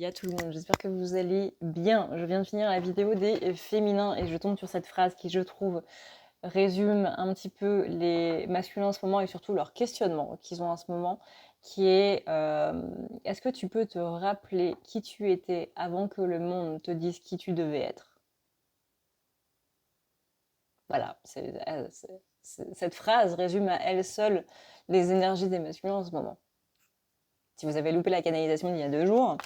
à tout le monde, j'espère que vous allez bien. Je viens de finir la vidéo des féminins et je tombe sur cette phrase qui, je trouve, résume un petit peu les masculins en ce moment et surtout leur questionnement qu'ils ont en ce moment, qui est est-ce que tu peux te rappeler qui tu étais avant que le monde te dise qui tu devais être? Voilà, cette phrase résume à elle seule les énergies des masculins en ce moment. Si vous avez loupé la canalisation d'il y a 2 jours,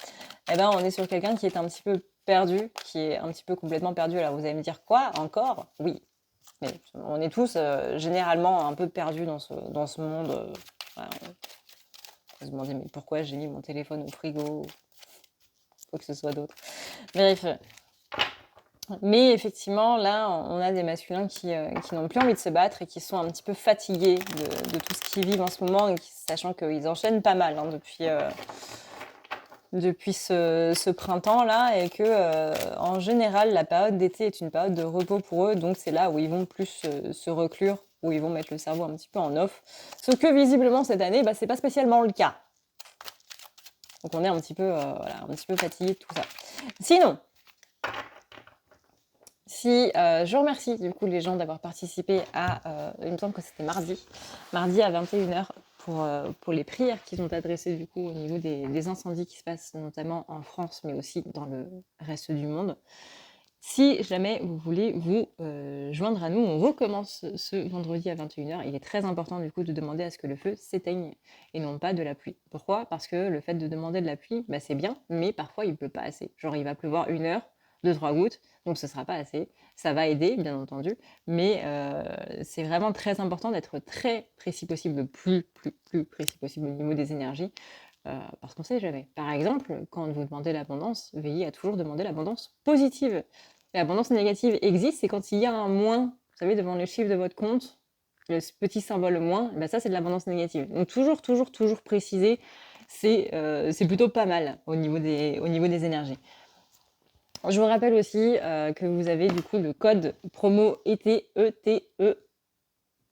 eh ben, on est sur quelqu'un qui est un petit peu perdu, qui est un petit peu complètement perdu. Alors vous allez me dire: «Quoi? Encore?» Oui, mais on est tous, généralement un peu perdus dans ce monde, voilà, on peut se demander: «Mais pourquoi j'ai mis mon téléphone au frigo?» Quoi que ce soit d'autre. Bref, mais effectivement, là, on a des masculins qui n'ont plus envie de se battre et qui sont un petit peu fatigués de tout ce qu'ils vivent en ce moment et sachant qu'ils enchaînent pas mal, hein, depuis ce printemps-là et que, en général, la période d'été est une période de repos pour eux, donc c'est là où ils vont plus se reclure, où ils vont mettre le cerveau un petit peu en off. Sauf que visiblement cette année, bah, c'est pas spécialement le cas. Donc on est un petit peu, voilà, un petit peu fatigué de tout ça. Sinon, si, je remercie du coup les gens d'avoir participé à, il me semble que c'était mardi à 21h pour les prières qu'ils ont adressées du coup au niveau des incendies qui se passent notamment en France, mais aussi dans le reste du monde. Si jamais vous voulez vous, joindre à nous, on recommence ce vendredi à 21h. Il est très important du coup de demander à ce que le feu s'éteigne et non pas de la pluie. Pourquoi? Parce que le fait de demander de la pluie, bah, c'est bien, mais parfois il pleut pas assez. Genre il va pleuvoir 1 heure, 2-3 gouttes, donc ce sera pas assez. Ça va aider bien entendu, mais c'est vraiment très important d'être très précis possible, le plus précis possible au niveau des énergies, parce qu'on sait jamais. Par exemple, quand vous demandez l'abondance, veillez à toujours demander l'abondance positive. L'abondance négative existe, c'est quand il y a un moins, vous savez, devant le chiffre de votre compte, le petit symbole moins, bah ça c'est de l'abondance négative. Donc toujours préciser, c'est plutôt pas mal au niveau des énergies. Je vous rappelle aussi que vous avez du coup le code promo été ETE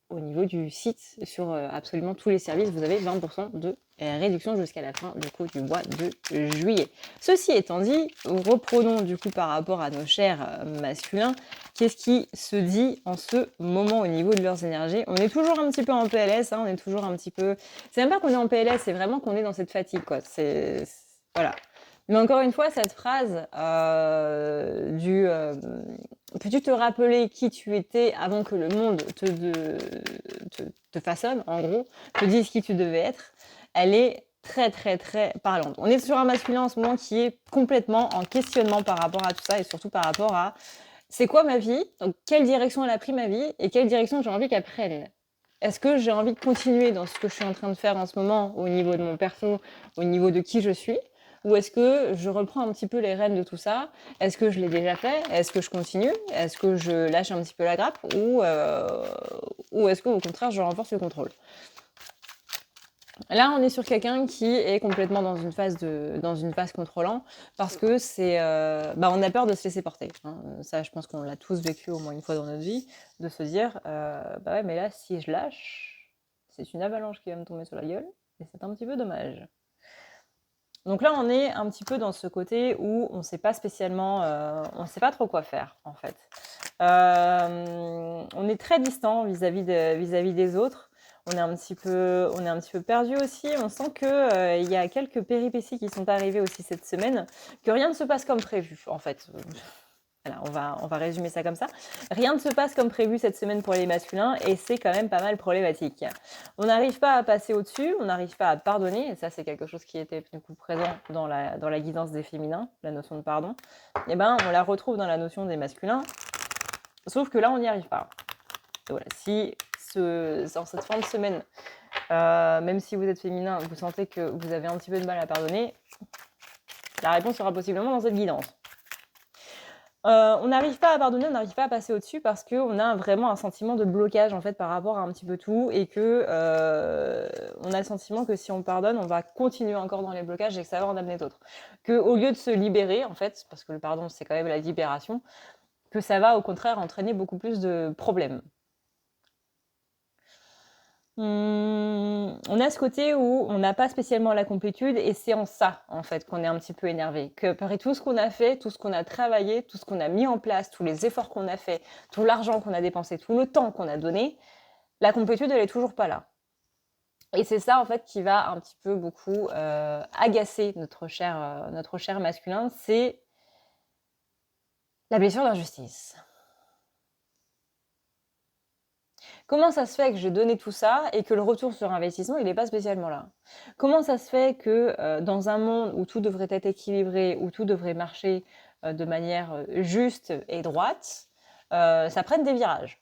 au niveau du site sur absolument tous les services. Vous avez 20% de réduction jusqu'à la fin du coup du mois de juillet. Ceci étant dit, reprenons du coup par rapport à nos chers masculins. Qu'est-ce qui se dit en ce moment au niveau de leurs énergies? On est toujours un petit peu en PLS, hein, on est toujours un petit peu... C'est même pas qu'on est en PLS, c'est vraiment qu'on est dans cette fatigue, quoi. Voilà. Mais encore une fois, cette phrase peux-tu te rappeler qui tu étais avant que le monde te façonne, en gros, te dise qui tu devais être, elle est très parlante. On est sur un masculin en ce moment qui est complètement en questionnement par rapport à tout ça et surtout par rapport à c'est quoi ma vie, donc quelle direction elle a pris ma vie et quelle direction j'ai envie qu'elle prenne. Est-ce que j'ai envie de continuer dans ce que je suis en train de faire en ce moment au niveau de mon perso, au niveau de qui je suis? Ou est-ce que je reprends un petit peu les rênes de tout ça? Est-ce que je l'ai déjà fait? Est-ce que je continue? Est-ce que je lâche un petit peu la grappe? Ou est-ce qu'au contraire, je renforce le contrôle? Là, on est sur quelqu'un qui est complètement dans une phase contrôlant parce que on a peur de se laisser porter, hein. Ça, je pense qu'on l'a tous vécu au moins une fois dans notre vie, de se dire, bah ouais, mais là, si je lâche, c'est une avalanche qui va me tomber sur la gueule et c'est un petit peu dommage. Donc là, on est un petit peu dans ce côté où on sait pas spécialement, on sait pas trop quoi faire, en fait. On est très distant vis-à-vis des autres. On est un petit peu perdu aussi. On sent que il y a quelques péripéties qui sont arrivées aussi cette semaine, que rien ne se passe comme prévu, en fait. Voilà, on va résumer ça comme ça. Rien ne se passe comme prévu cette semaine pour les masculins et c'est quand même pas mal problématique. On n'arrive pas à passer au-dessus, on n'arrive pas à pardonner, et ça c'est quelque chose qui était du coup présent dans la guidance des féminins, la notion de pardon. Et ben on la retrouve dans la notion des masculins, sauf que là on n'y arrive pas. Et voilà, si en cette fin de semaine, même si vous êtes féminin, vous sentez que vous avez un petit peu de mal à pardonner, la réponse sera possiblement dans cette guidance. On n'arrive pas à pardonner, on n'arrive pas à passer au-dessus parce qu'on a vraiment un sentiment de blocage en fait par rapport à un petit peu tout et que on a le sentiment que si on pardonne, on va continuer encore dans les blocages et que ça va en amener d'autres. Qu'au lieu de se libérer en fait, parce que le pardon c'est quand même la libération, que ça va au contraire entraîner beaucoup plus de problèmes. on a ce côté où on n'a pas spécialement la complétude et c'est en ça, en fait, qu'on est un petit peu énervé. Que par tout ce qu'on a fait, tout ce qu'on a travaillé, tout ce qu'on a mis en place, tous les efforts qu'on a fait, tout l'argent qu'on a dépensé, tout le temps qu'on a donné, la complétude, elle est toujours pas là. Et c'est ça, en fait, qui va un petit peu beaucoup agacer notre cher masculin, c'est la blessure d'injustice. Comment ça se fait que j'ai donné tout ça et que le retour sur investissement, il n'est pas spécialement là? Comment ça se fait que dans un monde où tout devrait être équilibré, où tout devrait marcher de manière juste et droite, ça prenne des virages?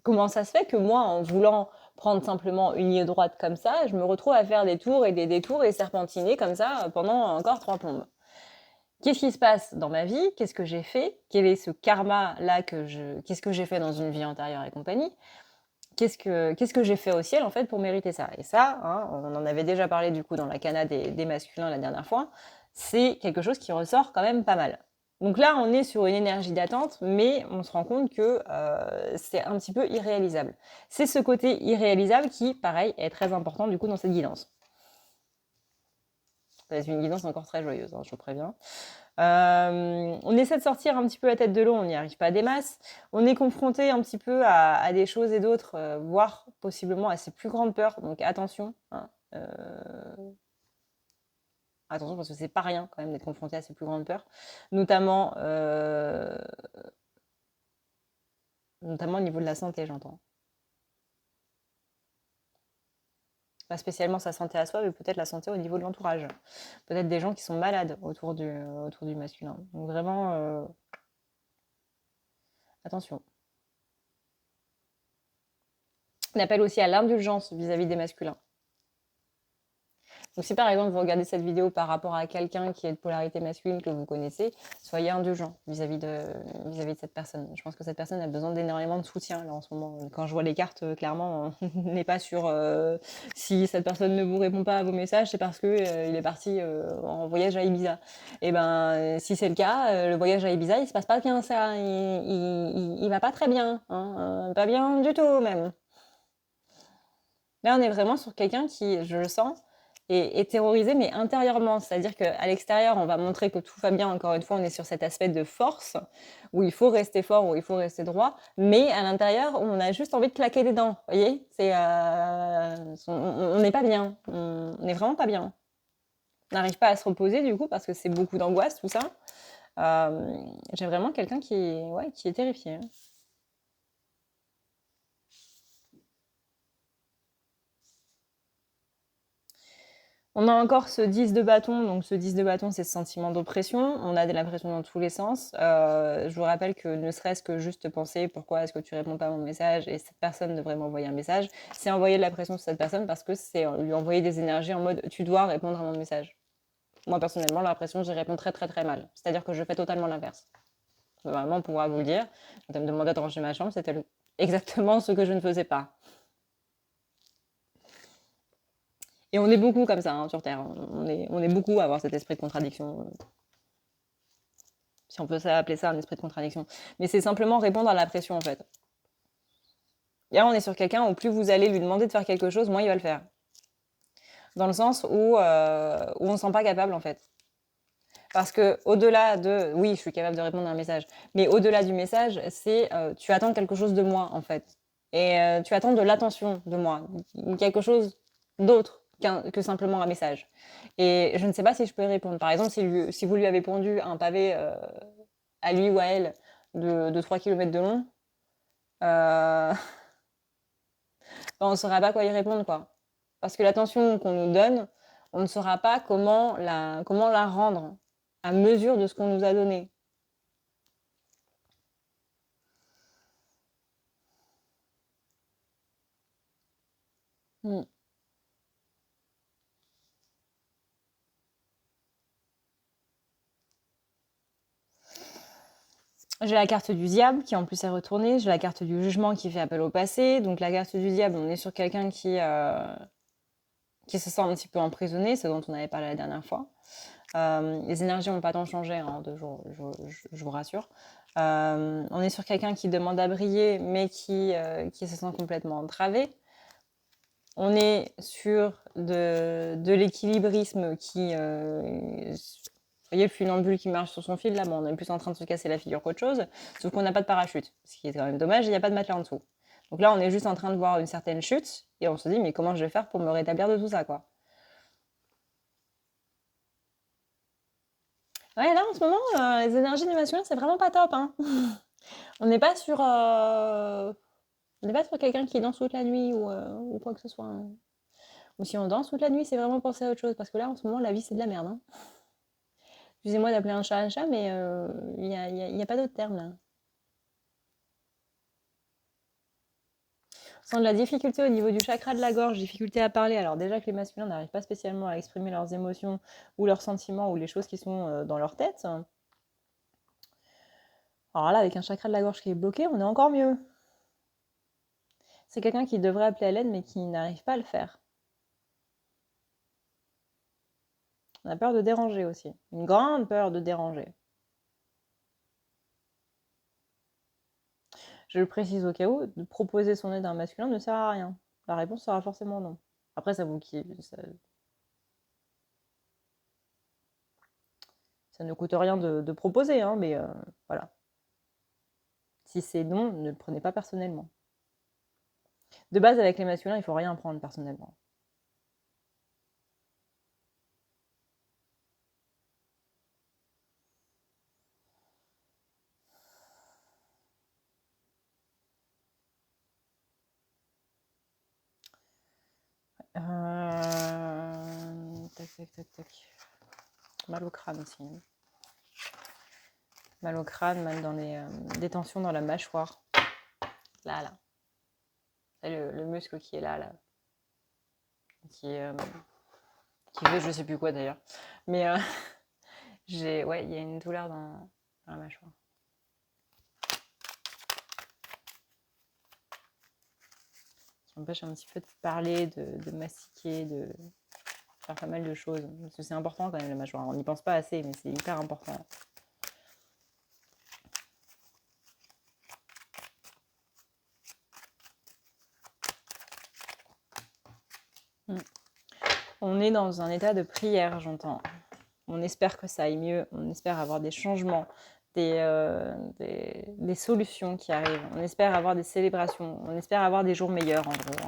Comment ça se fait que moi, en voulant prendre simplement une ligne droite comme ça, je me retrouve à faire des tours et des détours et serpentiner comme ça pendant encore 3 plombes? Qu'est-ce qui se passe dans ma vie? Qu'est-ce que j'ai fait? Quel est ce karma-là qu'est-ce que j'ai fait dans une vie antérieure et compagnie? Qu'est-ce que j'ai fait au ciel, en fait, pour mériter ça? Et ça, hein, on en avait déjà parlé, du coup, dans la cana des masculins la dernière fois, c'est quelque chose qui ressort quand même pas mal. Donc là, on est sur une énergie d'attente, mais on se rend compte que c'est un petit peu irréalisable. C'est ce côté irréalisable qui, pareil, est très important, du coup, dans cette guidance. Ça va être une guidance encore très joyeuse, hein, je vous préviens. On essaie de sortir un petit peu la tête de l'eau, on n'y arrive pas des masses. On est confronté un petit peu à des choses et d'autres, voire possiblement à ses plus grandes peurs. Donc attention, hein, attention parce que c'est pas rien quand même d'être confronté à ses plus grandes peurs, notamment, notamment au niveau de la santé, j'entends. Pas spécialement sa santé à soi, mais peut-être la santé au niveau de l'entourage. Peut-être des gens qui sont malades autour du masculin. Donc vraiment, attention. On appelle aussi à l'indulgence vis-à-vis des masculins. Donc si par exemple vous regardez cette vidéo par rapport à quelqu'un qui est de polarité masculine que vous connaissez, soyez indulgent vis-à-vis de cette personne. Je pense que cette personne a besoin d'énormément de soutien là en ce moment. Quand je vois les cartes, clairement, on n'est pas sur si cette personne ne vous répond pas à vos messages, c'est parce que il est parti en voyage à Ibiza. Et ben si c'est le cas, le voyage à Ibiza, il se passe pas bien ça, il va pas très bien, hein, pas bien du tout même. Là, on est vraiment sur quelqu'un qui, je le sens, est terrorisé, mais intérieurement. C'est-à-dire qu'à l'extérieur, on va montrer que tout va bien. Encore une fois, on est sur cet aspect de force, où il faut rester fort, où il faut rester droit. Mais à l'intérieur, on a juste envie de claquer des dents. Vous voyez, on n'est pas bien. On n'est vraiment pas bien. On n'arrive pas à se reposer, du coup, parce que c'est beaucoup d'angoisse, tout ça. J'ai vraiment quelqu'un qui est terrifié, hein. On a encore ce 10 de bâton, donc ce 10 de bâton, c'est ce sentiment d'oppression. On a de la pression dans tous les sens. Je vous rappelle que ne serait-ce que juste penser pourquoi est-ce que tu réponds pas à mon message et cette personne devrait m'envoyer un message, c'est envoyer de la pression sur cette personne parce que c'est lui envoyer des énergies en mode tu dois répondre à mon message. Moi personnellement, la pression, j'y réponds très très très mal. C'est-à-dire que je fais totalement l'inverse. Vraiment, on pourra vous le dire. Quand elle me demandait de ranger ma chambre, c'était exactement ce que je ne faisais pas. Et on est beaucoup comme ça, hein, sur Terre. On est beaucoup à avoir cet esprit de contradiction. Si on peut appeler ça un esprit de contradiction. Mais c'est simplement répondre à la pression, en fait. Et là, on est sur quelqu'un où plus vous allez lui demander de faire quelque chose, moins il va le faire. Dans le sens où on ne se sent pas capable, en fait. Parce que au-delà de, oui, je suis capable de répondre à un message, mais au-delà du message, c'est tu attends quelque chose de moi, en fait. Et tu attends de l'attention de moi, quelque chose d'autre que simplement un message. Et je ne sais pas si je peux y répondre. Par exemple, si vous lui avez pondu un pavé à lui ou à elle de 3 km de long, ben, on ne saura pas quoi y répondre, quoi. Parce que l'attention qu'on nous donne, on ne saura pas comment la rendre à mesure de ce qu'on nous a donné. Hmm. J'ai la carte du diable qui en plus est retournée, j'ai la carte du jugement qui fait appel au passé. Donc la carte du diable, on est sur quelqu'un qui se sent un petit peu emprisonné, ce dont on avait parlé la dernière fois. Les énergies n'ont pas tant changé en 2 jours, je vous rassure. On est sur quelqu'un qui demande à briller, mais qui se sent complètement entravé. On est sur de l'équilibrisme qui... vous voyez le funambule qui marche sur son fil là, bon, on est plus en train de se casser la figure qu'autre chose, sauf qu'on n'a pas de parachute, ce qui est quand même dommage, il n'y a pas de matelas en dessous. Donc là, on est juste en train de voir une certaine chute, et on se dit, mais comment je vais faire pour me rétablir de tout ça, quoi. Ouais, là, en ce moment, les énergies du masculin, c'est vraiment pas top, hein. On n'est pas sur... On n'est pas sur quelqu'un qui danse toute la nuit ou quoi que ce soit, hein. Ou si on danse toute la nuit, c'est vraiment penser à autre chose, parce que là, en ce moment, la vie, c'est de la merde, hein. Excusez-moi d'appeler un chat, mais il y a pas d'autre terme, là. Sans de la difficulté au niveau du chakra de la gorge, difficulté à parler. Alors déjà que les masculins n'arrivent pas spécialement à exprimer leurs émotions ou leurs sentiments ou les choses qui sont dans leur tête. Alors là, avec un chakra de la gorge qui est bloqué, on est encore mieux. C'est quelqu'un qui devrait appeler à l'aide mais qui n'arrive pas à le faire. On a peur de déranger aussi. Une grande peur de déranger. Je le précise au cas où, de proposer son aide à un masculin ne sert à rien. La réponse sera forcément non. Après, ça ne coûte rien de proposer, hein, mais voilà. Si c'est non, ne le prenez pas personnellement. De base, avec les masculins, il faut rien prendre personnellement. Tac, tac, tac, tac. Mal au crâne aussi. Mal au crâne, mal dans les des tensions dans la mâchoire. Là, là. Le muscle qui est là, là. Qui fait je sais plus quoi d'ailleurs. Mais ouais, il y a une douleur dans la mâchoire. Qui empêche un petit peu de parler, de mastiquer, de faire pas mal de choses. Parce que c'est important quand même la mâchoire. On n'y pense pas assez, mais c'est hyper important. On est dans un état de prière, j'entends. On espère que ça aille mieux, on espère avoir des changements, des solutions qui arrivent, on espère avoir des célébrations, on espère avoir des jours meilleurs en gros.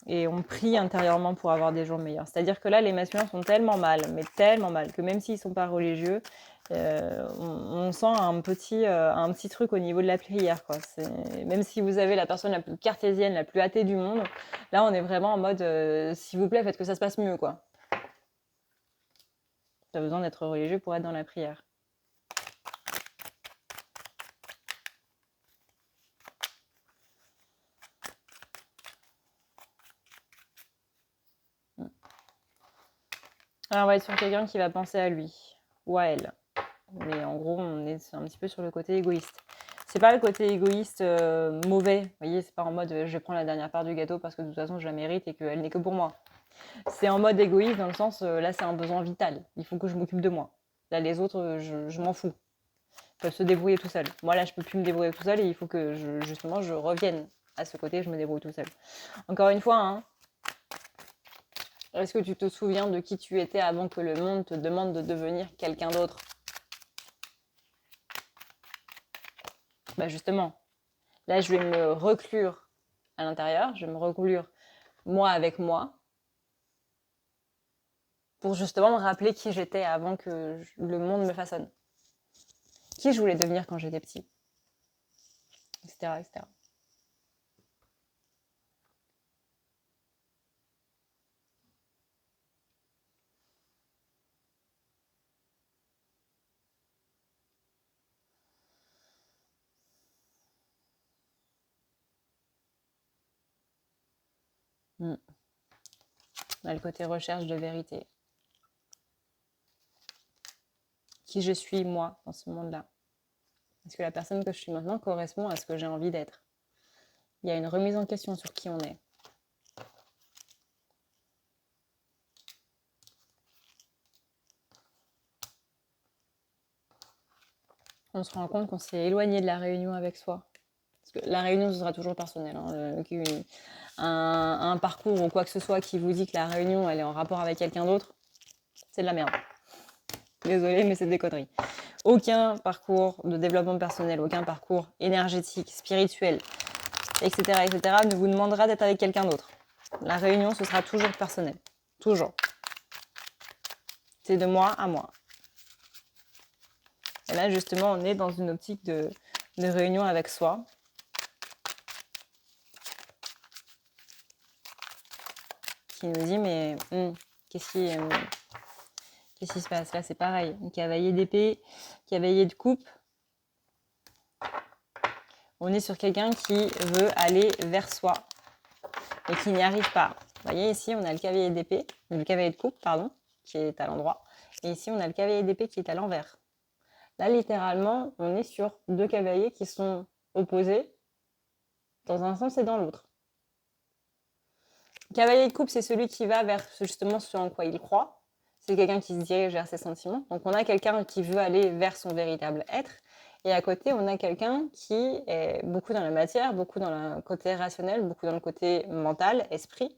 Et on prie intérieurement pour avoir des jours meilleurs. C'est-à-dire que là, les masculins sont tellement mal, mais tellement mal, que même s'ils ne sont pas religieux, on sent un petit truc au niveau de la prière, quoi. Même si vous avez la personne la plus cartésienne, la plus athée du monde, là, on est vraiment en mode s'il vous plaît, faites que ça se passe mieux, quoi. Pas besoin d'être religieux pour être dans la prière. Alors, on va être sur quelqu'un qui va penser à lui ou à elle. Mais en gros, on est un petit peu sur le côté égoïste. C'est pas le côté égoïste mauvais. Vous voyez, c'est pas en mode je vais prendre la dernière part du gâteau parce que de toute façon je la mérite et qu'elle n'est que pour moi. C'est en mode égoïste dans le sens là c'est un besoin vital. Il faut que je m'occupe de moi. Là les autres, je m'en fous. Ils peuvent se débrouiller tout seuls. Moi là je peux plus me débrouiller tout seul et il faut que justement je revienne à ce côté, je me débrouille tout seul. Encore une fois, hein, est-ce que tu te souviens de qui tu étais avant que le monde te demande de devenir quelqu'un d'autre? Bah justement, là je vais me reclure à l'intérieur, je vais me reclure moi avec moi pour justement me rappeler qui j'étais avant que le monde me façonne. Qui je voulais devenir quand j'étais petit, etc. etc. Mm. On a le côté recherche de vérité. Qui je suis moi dans ce monde-là? Est-ce que la personne que je suis maintenant correspond à ce que j'ai envie d'être? Il y a une remise en question sur qui on est. On se rend compte qu'on s'est éloigné de la réunion avec soi. Parce que la réunion, ce sera toujours personnel. Un parcours ou quoi que ce soit qui vous dit que la réunion, elle est en rapport avec quelqu'un d'autre, c'est de la merde. Désolée, mais c'est des conneries. Aucun parcours de développement personnel, aucun parcours énergétique, spirituel, etc., ne vous demandera d'être avec quelqu'un d'autre. La réunion, ce sera toujours personnel. Toujours. C'est de moi à moi. Et là, justement, on est dans une optique de réunion avec soi. Qui nous dit, mais qu'est-ce qui se passe? Là, c'est pareil. Un cavalier d'épée, cavalier de coupe. On est sur quelqu'un qui veut aller vers soi et qui n'y arrive pas. Vous voyez, ici, on a le cavalier d'épée, le cavalier de coupe, pardon, qui est à l'endroit. Et ici, on a le cavalier d'épée qui est à l'envers. Là, littéralement, on est sur deux cavaliers qui sont opposés dans un sens et dans l'autre. Cavalier de coupe, c'est celui qui va vers justement ce en quoi il croit. C'est quelqu'un qui se dirige vers ses sentiments. Donc, on a quelqu'un qui veut aller vers son véritable être. Et à côté, on a quelqu'un qui est beaucoup dans la matière, beaucoup dans le côté rationnel, beaucoup dans le côté mental, esprit.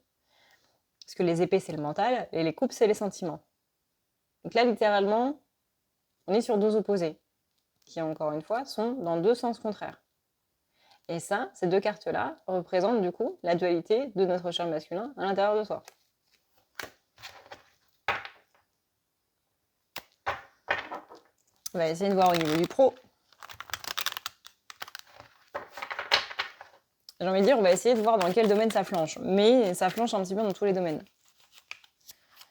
Parce que les épées, c'est le mental, et les coupes, c'est les sentiments. Donc là, littéralement, on est sur deux opposés, qui, encore une fois, sont dans deux sens contraires. Et ça, ces deux cartes-là représentent, du coup, la dualité de notre champ masculin à l'intérieur de soi. On va essayer de voir au niveau du pro. J'ai envie de dire, on va essayer de voir dans quel domaine ça flanche. Mais ça flanche un petit peu dans tous les domaines.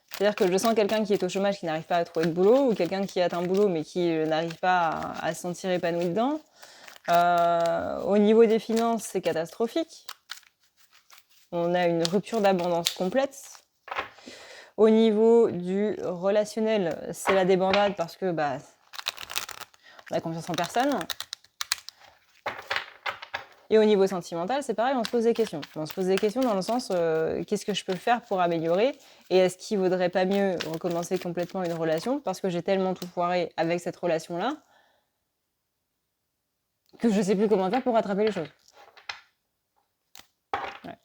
C'est-à-dire que je sens quelqu'un qui est au chômage, qui n'arrive pas à trouver de boulot, ou quelqu'un qui a un boulot, mais qui n'arrive pas à se sentir épanoui dedans. Au niveau des finances, c'est catastrophique. On a une rupture d'abondance complète. Au niveau du relationnel, c'est la débandade parce que on a confiance en personne. Et au niveau sentimental, c'est pareil, on se pose des questions. On se pose des questions dans le sens, qu'est-ce que je peux faire pour améliorer? Et est-ce qu'il vaudrait pas mieux recommencer complètement une relation parce que j'ai tellement tout foiré avec cette relation-là que je sais plus comment faire pour rattraper les choses. Ouais.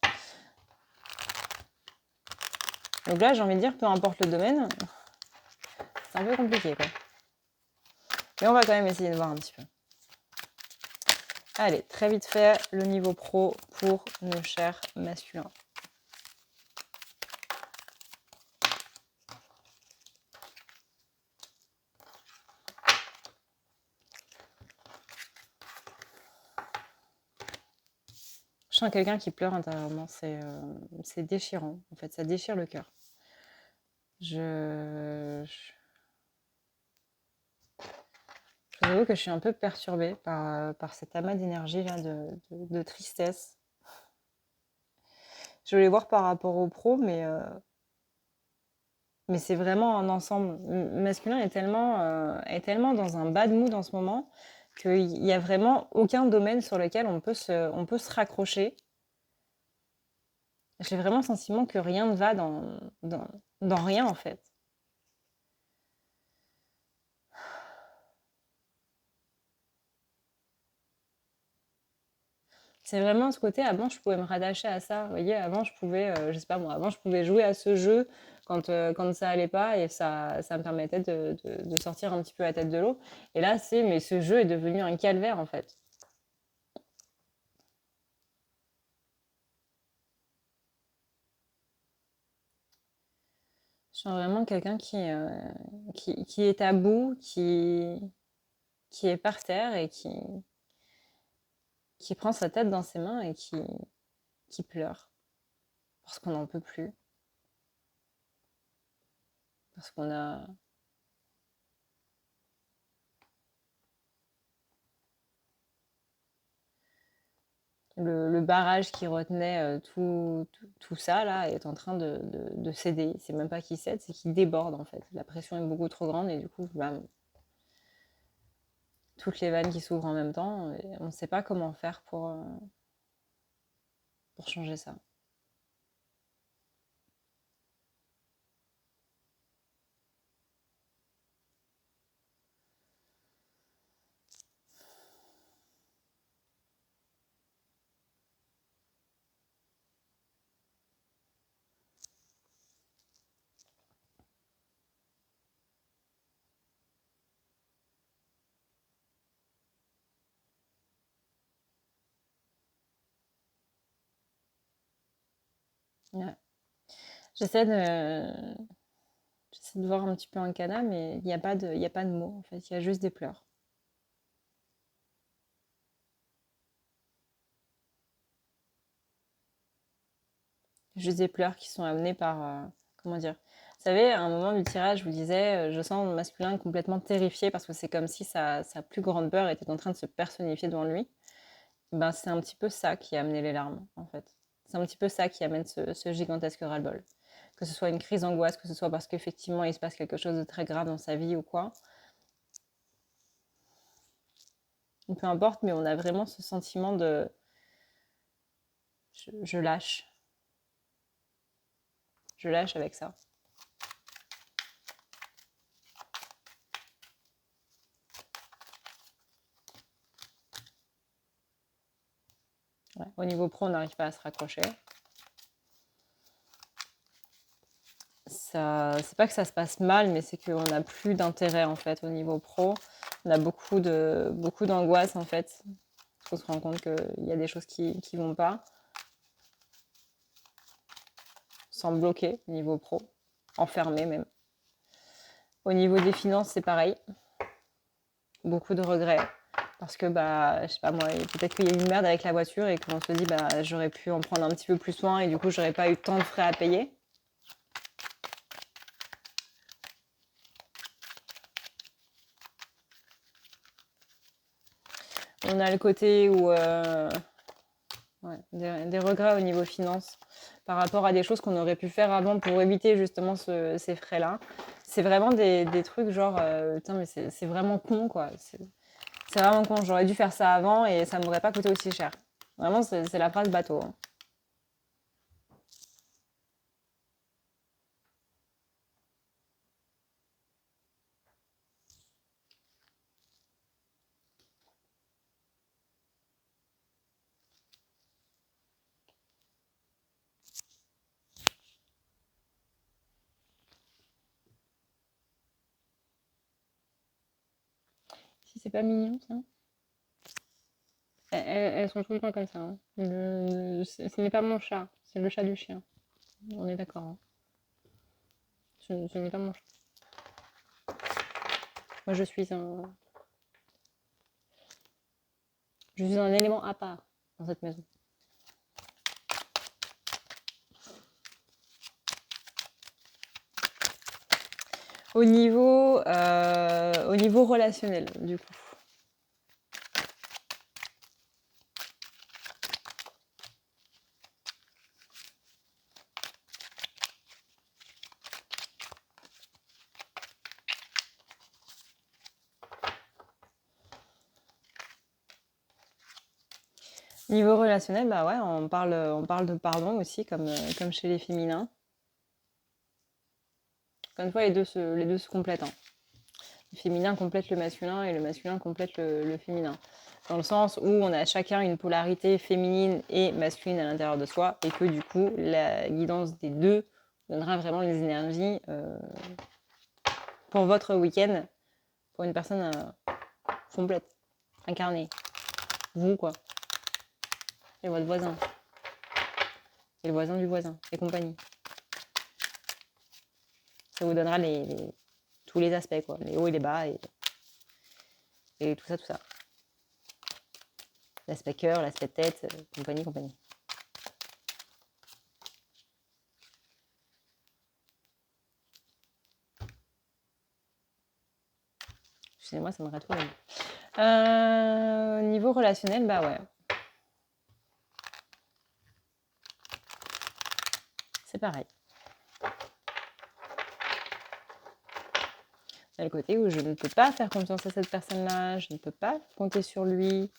Donc là, j'ai envie de dire, peu importe le domaine, c'est un peu compliqué, quoi. Mais on va quand même essayer de voir un petit peu. Allez, très vite fait, le niveau pro pour nos chers masculins. Je sens quelqu'un qui pleure intérieurement, c'est déchirant, en fait, ça déchire le cœur. Je vous avoue que je suis un peu perturbée par cet amas d'énergie là, de tristesse. Je voulais voir par rapport au pro, mais c'est vraiment un ensemble. Masculin est tellement dans un bad mood en ce moment qu'il n'y a vraiment aucun domaine sur lequel on peut se raccrocher. J'ai vraiment le sentiment que rien ne va dans rien, en fait. C'est vraiment ce côté, avant, je pouvais me rattacher à ça. Vous voyez, avant, je pouvais, je sais pas moi, avant, je pouvais jouer à ce jeu quand ça allait pas et ça me permettait de sortir un petit peu la tête de l'eau. Et là, mais ce jeu est devenu un calvaire, en fait. Je suis vraiment quelqu'un qui est à bout, qui est par terre et qui prend sa tête dans ses mains et qui pleure. Parce qu'on n'en peut plus. Parce qu'on a... Le barrage qui retenait tout ça, là, est en train de céder. C'est même pas qu'il cède, c'est qu'il déborde, en fait. La pression est beaucoup trop grande et du coup, toutes les vannes qui s'ouvrent en même temps, et on ne sait pas comment faire pour changer ça. Ouais. J'essaie de... J'essaie de voir un petit peu un canard, mais il y a pas de mots, en fait. Il y a juste des pleurs. Juste des pleurs qui sont amenés par... comment dire? Vous savez, à un moment du tirage, je vous disais, je sens le masculin complètement terrifié parce que c'est comme si sa plus grande peur était en train de se personnifier devant lui. Ben, c'est un petit peu ça qui a amené les larmes, en fait. C'est un petit peu ça qui amène ce gigantesque ras-le-bol. Que ce soit une crise d'angoisse, que ce soit parce qu'effectivement il se passe quelque chose de très grave dans sa vie ou quoi. Peu importe, mais on a vraiment ce sentiment de je lâche. Je lâche avec ça. Ouais. Au niveau pro, on n'arrive pas à se raccrocher. Ça, c'est pas que ça se passe mal, mais c'est qu'on n'a plus d'intérêt en fait au niveau pro. On a beaucoup d'angoisse en fait. On se rend compte qu'il y a des choses qui vont pas. On se sent bloqué au niveau pro, enfermé même. Au niveau des finances, c'est pareil. Beaucoup de regrets. Parce que, bah, je sais pas moi, peut-être qu'il y a une merde avec la voiture et qu'on se dit, bah, j'aurais pu en prendre un petit peu plus soin et du coup, j'aurais pas eu tant de frais à payer. On a le côté où, ouais, des regrets au niveau finance par rapport à des choses qu'on aurait pu faire avant pour éviter justement ces frais-là. C'est vraiment des trucs genre, putain, mais c'est vraiment con, quoi. C'est vraiment con. J'aurais dû faire ça avant et ça m'aurait pas coûté aussi cher. Vraiment, c'est la phrase bateau, hein. Si c'est pas mignon, ça. Elles sont tout le temps comme ça, hein. Ce n'est pas mon chat, c'est le chat du chien. On est d'accord, hein. Ce n'est pas mon chat. Moi, je suis un élément à part dans cette maison. Au niveau relationnel, du coup. Niveau relationnel, bah ouais, on parle de pardon aussi, comme chez les féminins. Encore une fois, les deux se complètent, hein. Le féminin complète le masculin et le masculin complète le féminin. Dans le sens où on a chacun une polarité féminine et masculine à l'intérieur de soi et que du coup, la guidance des deux donnera vraiment les énergies pour votre week-end, pour une personne complète, incarnée. Vous, quoi. Et votre voisin. Et le voisin du voisin. Et compagnie. Ça vous donnera tous les aspects, quoi. Les hauts et les bas et tout ça, tout ça. L'aspect cœur, l'aspect tête, compagnie, compagnie. Excusez-moi, ça me rate niveau relationnel, bah ouais. C'est pareil. Il y a le côté où je ne peux pas faire confiance à cette personne-là, je ne peux pas compter sur lui.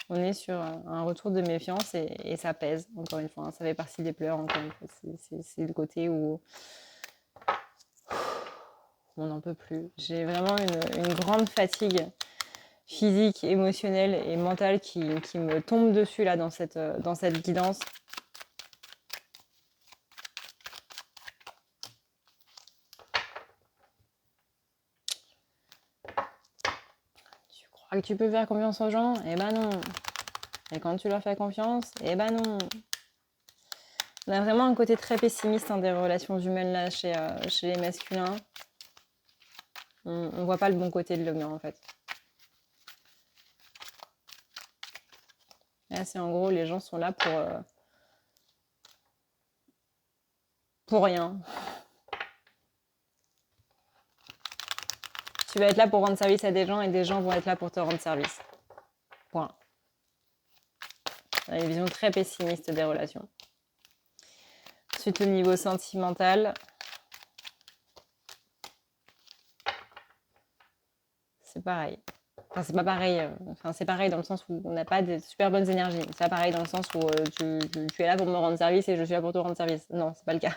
On est sur un retour de méfiance et ça pèse, encore une fois, hein. Ça fait partie des pleurs, encore une fois. C'est le côté où on n'en peut plus. J'ai vraiment une grande fatigue physique, émotionnelle et mentale qui me tombe dessus là dans cette guidance. Tu crois que tu peux faire confiance aux gens? Eh ben non. Et quand tu leur fais confiance, eh ben non. On a vraiment un côté très pessimiste des relations humaines là chez les masculins. On voit pas le bon côté de l'homme en fait. Là, c'est en gros, les gens sont là pour rien. Tu vas être là pour rendre service à des gens et des gens vont être là pour te rendre service. Point. On a une vision très pessimiste des relations. Ensuite, au niveau sentimental, c'est pareil. Enfin, c'est pas pareil. Enfin, c'est pareil dans le sens où on n'a pas de super bonnes énergies. C'est pas pareil dans le sens où tu es là pour me rendre service et je suis là pour te rendre service. Non, c'est pas le cas.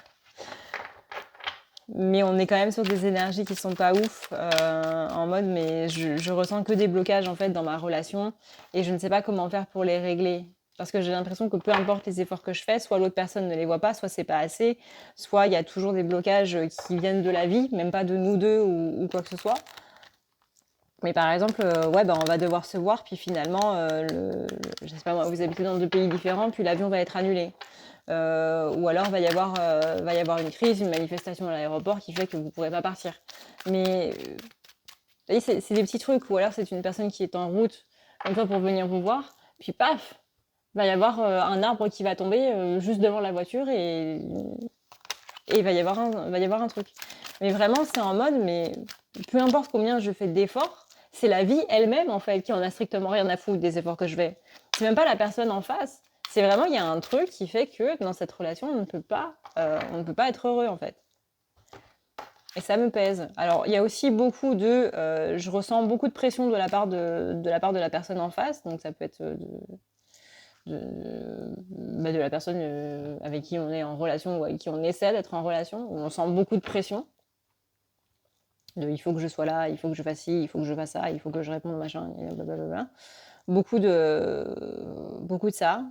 Mais on est quand même sur des énergies qui sont pas ouf, en mode mais je ressens que des blocages en fait dans ma relation et je ne sais pas comment faire pour les régler. Parce que j'ai l'impression que peu importe les efforts que je fais, soit l'autre personne ne les voit pas, soit c'est pas assez, soit il y a toujours des blocages qui viennent de la vie, même pas de nous deux ou quoi que ce soit. Mais par exemple, ouais, bah, on va devoir se voir, puis finalement, je sais pas moi, vous habitez dans 2 pays différents, puis l'avion va être annulé. Ou alors va y avoir une crise, une manifestation à l'aéroport qui fait que vous ne pourrez pas partir. Mais c'est des petits trucs, ou alors c'est une personne qui est en route, comme toi, pour venir vous voir, puis paf, va y avoir un arbre qui va tomber juste devant la voiture et il va y avoir un truc. Mais vraiment, c'est en mode, mais peu importe combien je fais d'efforts, c'est la vie elle-même, en fait, qui en a strictement rien à foutre des efforts que je fais. C'est même pas la personne en face. C'est vraiment, il y a un truc qui fait que dans cette relation, on ne peut pas être heureux, en fait. Et ça me pèse. Alors, il y a aussi beaucoup je ressens beaucoup de pression de la personne en face. Donc, ça peut être de la personne avec qui on est en relation ou avec qui on essaie d'être en relation. On sent beaucoup de pression. Il faut que je sois là, il faut que je fasse ci, il faut que je fasse ça, il faut que je réponde machin, et blablabla. Beaucoup de ça.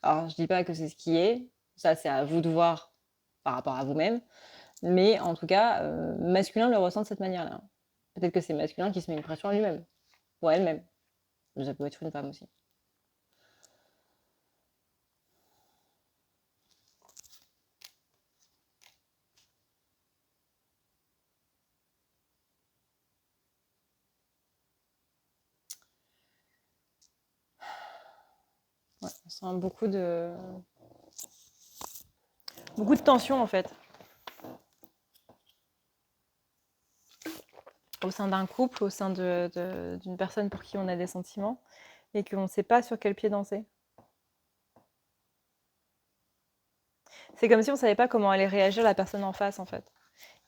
Alors, je dis pas que c'est ce qui est. Ça, c'est à vous de voir par rapport à vous-même. Mais en tout cas, masculin le ressent de cette manière-là. Peut-être que c'est masculin qui se met une pression à lui-même. Ou à elle-même. Ça peut être une femme aussi. Ouais, on sent beaucoup de tension en fait. Au sein d'un couple, au sein d'une personne pour qui on a des sentiments et qu'on ne sait pas sur quel pied danser. C'est comme si on ne savait pas comment allait réagir la personne en face en fait.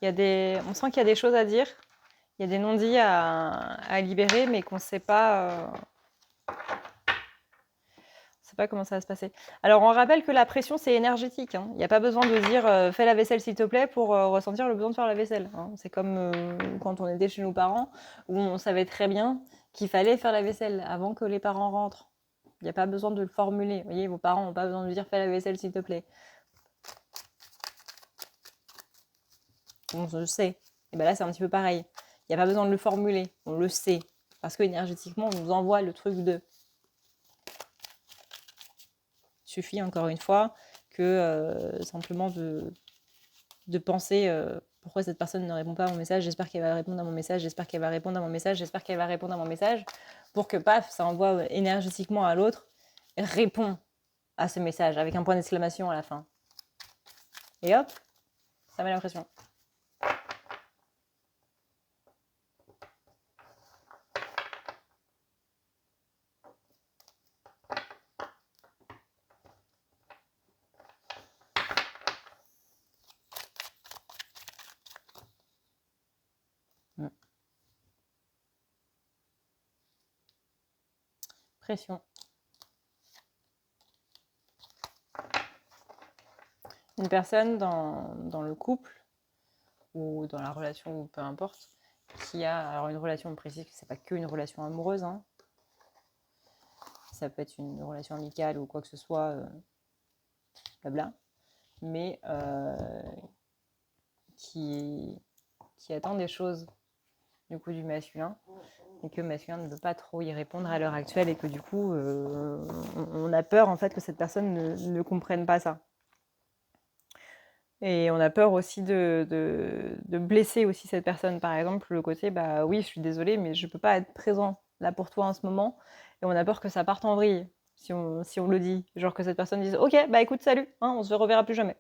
On sent qu'il y a des choses à dire, il y a des non-dits à libérer, mais qu'on ne sait pas. Je sais pas comment ça va se passer. Alors, on rappelle que la pression, c'est énergétique. Il n'y a pas besoin de dire fais la vaisselle s'il te plaît pour ressentir le besoin de faire la vaisselle. C'est comme quand on était chez nos parents où on savait très bien qu'il fallait faire la vaisselle avant que les parents rentrent. Il n'y a pas besoin de le formuler. Vous voyez, vos parents n'ont pas besoin de dire fais la vaisselle s'il te plaît. On le sait. Et bien là, c'est un petit peu pareil. Il n'y a pas besoin de le formuler. On le sait. Parce que énergétiquement, on nous envoie le truc de. Il suffit, encore une fois, que simplement de penser pourquoi cette personne ne répond pas à mon message, j'espère qu'elle va répondre à mon message, j'espère qu'elle va répondre à mon message, j'espère qu'elle va répondre à mon message, pour que paf, ça envoie énergétiquement à l'autre, réponds à ce message avec un point d'exclamation à la fin. Et hop, ça met la pression. Pression. Une personne dans le couple ou dans la relation, ou peu importe, qui a alors une relation précise, c'est pas qu'une relation amoureuse, ça peut être une relation amicale ou quoi que ce soit, blabla, mais qui attend des choses du coup du masculin, et que le masculin ne veut pas trop y répondre à l'heure actuelle, et que du coup on a peur en fait que cette personne ne comprenne pas ça. Et on a peur aussi de blesser aussi cette personne. Par exemple, le côté, bah oui, je suis désolée, mais je peux pas être présent là pour toi en ce moment. Et on a peur que ça parte en vrille, si on le dit. Genre que cette personne dise, ok, bah écoute, salut, hein, on se reverra plus jamais.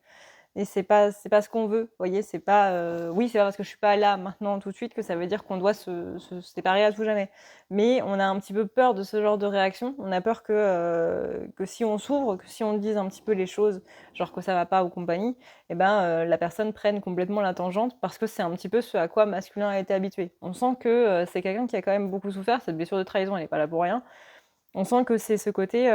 Et c'est pas ce qu'on veut, vous voyez, c'est pas oui, c'est pas parce que je suis pas là maintenant tout de suite que ça veut dire qu'on doit se séparer à tout jamais. Mais on a un petit peu peur de ce genre de réaction. On a peur que si on s'ouvre, que si on dise un petit peu les choses, genre que ça va pas ou compagnie, et ben la personne prenne complètement la tangente parce que c'est un petit peu ce à quoi masculin a été habitué. On sent que c'est quelqu'un qui a quand même beaucoup souffert, cette blessure de trahison, elle est pas là pour rien. On sent que c'est ce côté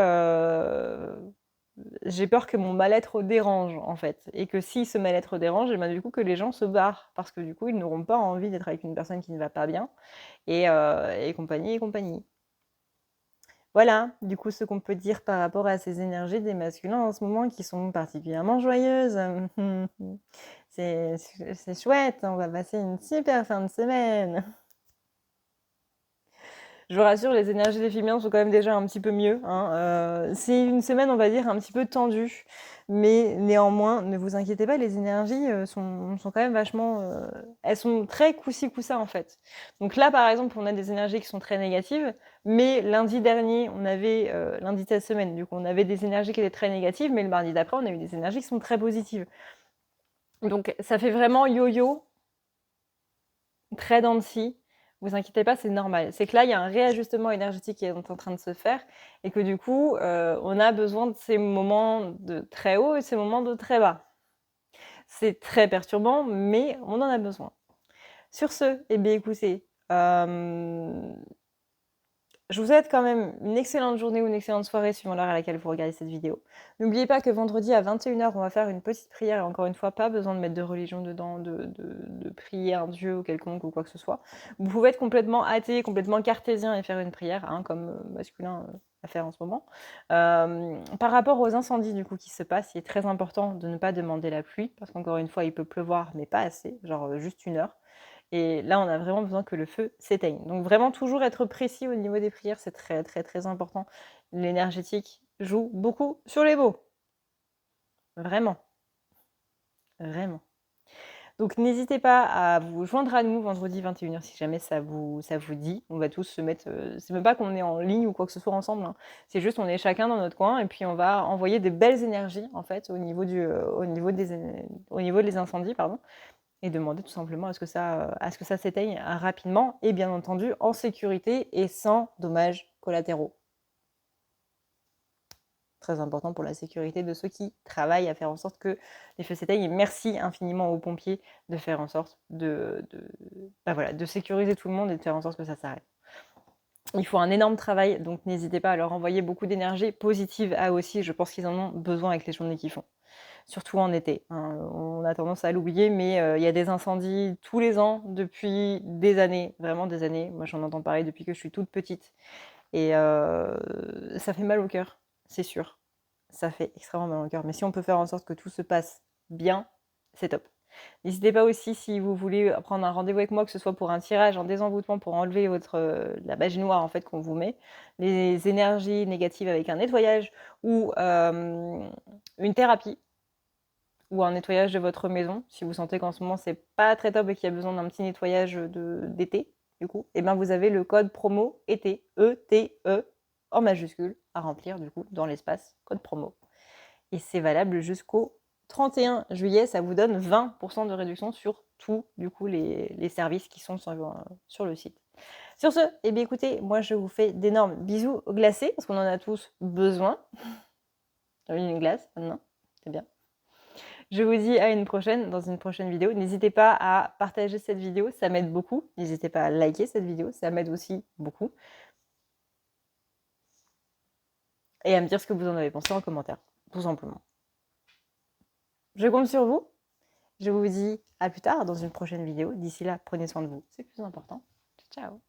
j'ai peur que mon mal-être dérange, en fait. Et que si ce mal-être dérange, et ben, du coup, que les gens se barrent. Parce que du coup, ils n'auront pas envie d'être avec une personne qui ne va pas bien. Et compagnie, et compagnie. Voilà, du coup, ce qu'on peut dire par rapport à ces énergies des masculins en ce moment qui sont particulièrement joyeuses. C'est chouette, on va passer une super fin de semaine. Je vous rassure, les énergies des féminins sont quand même déjà un petit peu mieux, hein. C'est une semaine, on va dire, un petit peu tendue, mais néanmoins, ne vous inquiétez pas, les énergies sont quand même vachement... elles sont très coup-ci, coup-ça, en fait. Donc là, par exemple, on a des énergies qui sont très négatives, mais lundi dernier, on avait... lundi de cette semaine, du coup, on avait des énergies qui étaient très négatives, mais le mardi d'après, on a eu des énergies qui sont très positives. Donc ça fait vraiment yo-yo, très dents de scie. Vous inquiétez pas, c'est normal. C'est que là, il y a un réajustement énergétique qui est en train de se faire et que du coup, on a besoin de ces moments de très haut et ces moments de très bas. C'est très perturbant, mais on en a besoin. Sur ce, eh bien écoutez, je vous souhaite quand même une excellente journée ou une excellente soirée suivant l'heure à laquelle vous regardez cette vidéo. N'oubliez pas que vendredi à 21h, on va faire une petite prière. Et encore une fois, pas besoin de mettre de religion dedans, de prier un dieu ou quelconque ou quoi que ce soit. Vous pouvez être complètement athée, complètement cartésien et faire une prière, hein, comme masculin à faire en ce moment. Par rapport aux incendies du coup qui se passent, il est très important de ne pas demander la pluie, parce qu'encore une fois, il peut pleuvoir, mais pas assez, genre juste 1 heure. Et là, on a vraiment besoin que le feu s'éteigne. Donc vraiment toujours être précis au niveau des prières, c'est très très très important. L'énergétique joue beaucoup sur les mots. Vraiment. Vraiment. Donc n'hésitez pas à vous joindre à nous vendredi 21h si jamais ça vous dit. On va tous se mettre... c'est même pas qu'on est en ligne ou quoi que ce soit ensemble, hein. C'est juste on est chacun dans notre coin et puis on va envoyer des belles énergies en fait au niveau des incendies, pardon. Et demander tout simplement à ce que ça s'éteigne rapidement et bien entendu en sécurité et sans dommages collatéraux. Très important pour la sécurité de ceux qui travaillent à faire en sorte que les feux s'éteignent. Et merci infiniment aux pompiers de faire en sorte de sécuriser tout le monde et de faire en sorte que ça s'arrête. Il faut un énorme travail, donc n'hésitez pas à leur envoyer beaucoup d'énergie positive à eux aussi. Je pense qu'ils en ont besoin avec les journées qu'ils font. Surtout en été, hein. On a tendance à l'oublier, mais il y a des incendies tous les ans depuis des années, vraiment des années. Moi, j'en entends parler depuis que je suis toute petite et ça fait mal au cœur, c'est sûr. Ça fait extrêmement mal au cœur, mais si on peut faire en sorte que tout se passe bien, c'est top. N'hésitez pas aussi, si vous voulez prendre un rendez-vous avec moi, que ce soit pour un tirage, un désenvoûtement, pour enlever la magie noire en fait qu'on vous met, les énergies négatives avec un nettoyage ou une thérapie ou un nettoyage de votre maison, si vous sentez qu'en ce moment c'est pas très top et qu'il y a besoin d'un petit nettoyage d'été, du coup, et bien vous avez le code promo été, E-T-E, en majuscule, à remplir du coup dans l'espace code promo. Et c'est valable jusqu'au 31 juillet, ça vous donne 20% de réduction sur tous du coup les services qui sont sur le site. Sur ce, eh bien écoutez, moi je vous fais d'énormes bisous glacés, parce qu'on en a tous besoin. J'ai envie d'une glace maintenant, c'est bien. Je vous dis à une prochaine, dans une prochaine vidéo. N'hésitez pas à partager cette vidéo, ça m'aide beaucoup. N'hésitez pas à liker cette vidéo, ça m'aide aussi beaucoup. Et à me dire ce que vous en avez pensé en commentaire, tout simplement. Je compte sur vous. Je vous dis à plus tard dans une prochaine vidéo. D'ici là, prenez soin de vous, c'est le plus important. Ciao.